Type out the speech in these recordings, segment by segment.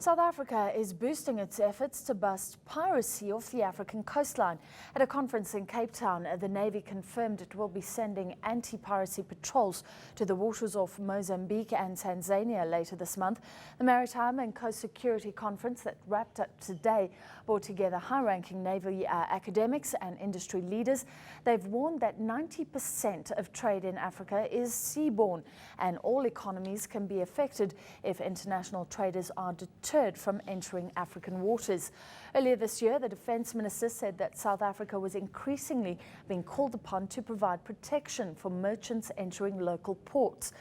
South Africa is boosting its efforts to bust piracy off the African coastline. At a conference in Cape Town, the Navy confirmed it will be sending anti-piracy patrols to the waters off Mozambique and Tanzania later this month. The Maritime Coastal Security Conference that wrapped up today brought together high-ranking Navy academics and industry leaders. They've warned that 90% of trade in Africa is seaborne, and all economies can be affected if international traders are deterred from entering African waters. Earlier this year, the Defence Minister said that South Africa was increasingly being called upon to provide protection for merchants entering local ports.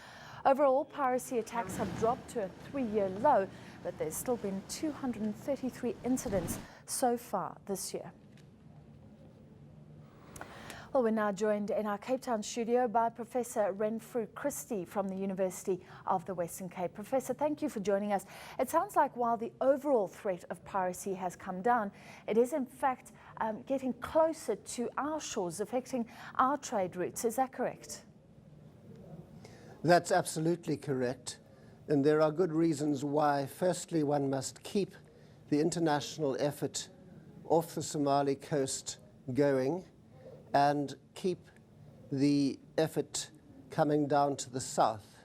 Overall, piracy attacks have dropped to a 3-year low, but there's still been 233 incidents so far this year. Well, we're now joined in our Cape Town studio by Professor Renfrew Christie from the University of the Western Cape. Professor, thank you for joining us. It sounds like while the overall threat of piracy has come down, it is in fact getting closer to our shores, affecting our trade routes. Is that correct? That's absolutely correct. And there are good reasons why. Firstly, one must keep the international effort off the Somali coast going and keep the effort coming down to the south.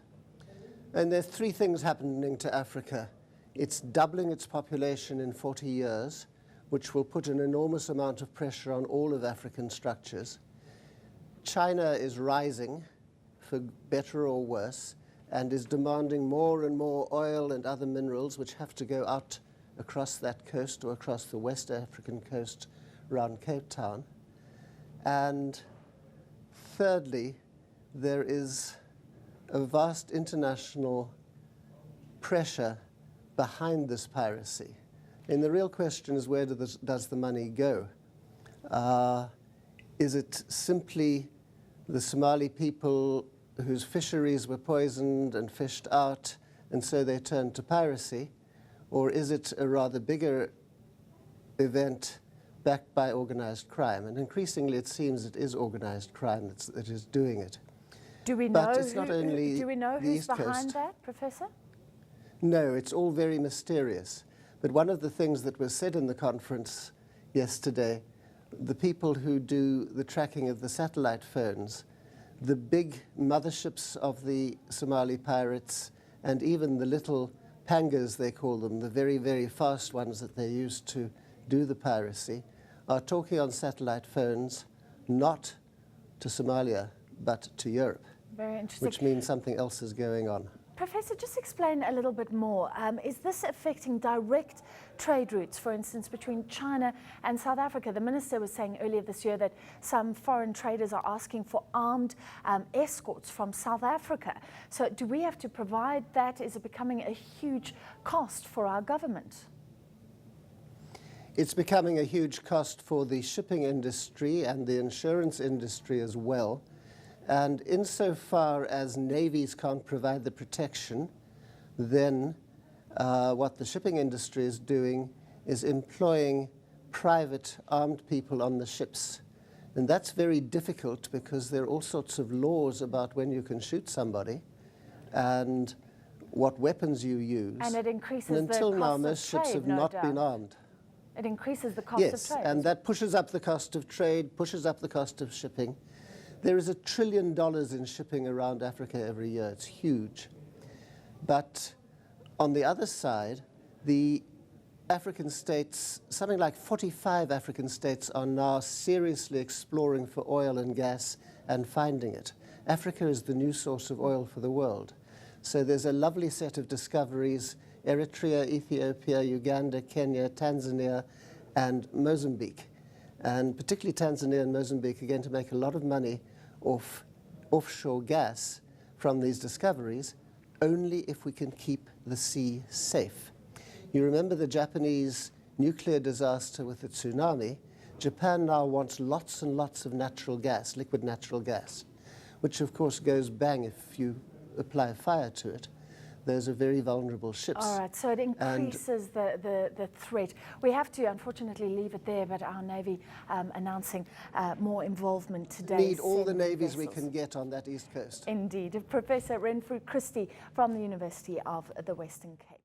And there's 3 things happening to Africa. It's doubling its population in 40 years, which will put an enormous amount of pressure on all of African structures. China is rising, for better or worse, and is demanding more and more oil and other minerals which have to go out across that coast or across the West African coast around Cape Town. And thirdly, there is a vast international pressure behind this piracy. And the real question is, where does the money go? Is it simply the Somali people whose fisheries were poisoned and fished out, and so they turned to piracy? Or is it a rather bigger event backed by organized crime? And increasingly it seems it is organized crime that is doing it. Do we know who's behind that, Professor? No, it's all very mysterious. But one of the things that was said in the conference yesterday, the people who do the tracking of the satellite phones, the big motherships of the Somali pirates, and even the little pangas, they call them, the very, very fast ones that they use to do the piracy, are talking on satellite phones, not to Somalia, but to Europe. Very interesting. Which means something else is going on. Professor, just explain a little bit more. Is this affecting direct trade routes, for instance, between China and South Africa? The minister was saying earlier this year that some foreign traders are asking for armed escorts from South Africa. So do we have to provide that? Is it becoming a huge cost for our government? It's becoming a huge cost for the shipping industry and the insurance industry as well. And insofar as navies can't provide the protection, then what the shipping industry is doing is employing private armed people on the ships. And that's very difficult because there are all sorts of laws about when you can shoot somebody and what weapons you use. And it increases and until now, most ships have not been armed. It increases the cost of trade. Yes, and that pushes up the cost of trade, pushes up the cost of shipping. There is $1 trillion in shipping around Africa every year. It's huge. But on the other side, the African states, something like 45 African states, are now seriously exploring for oil and gas and finding it. Africa is the new source of oil for the world. So there's a lovely set of discoveries: Eritrea, Ethiopia, Uganda, Kenya, Tanzania, and Mozambique. And particularly Tanzania and Mozambique are going to make a lot of money off offshore gas from these discoveries, only if we can keep the sea safe. You remember the Japanese nuclear disaster with the tsunami? Japan now wants lots and lots of natural gas, liquid natural gas, which of course goes bang if you apply fire to it. Those are very vulnerable ships. All right, so it increases the threat. We have to, unfortunately, leave it there, but our Navy announcing more involvement today. We need all the navies we can get on that east coast. Indeed. Professor Renfrew Christie from the University of the Western Cape.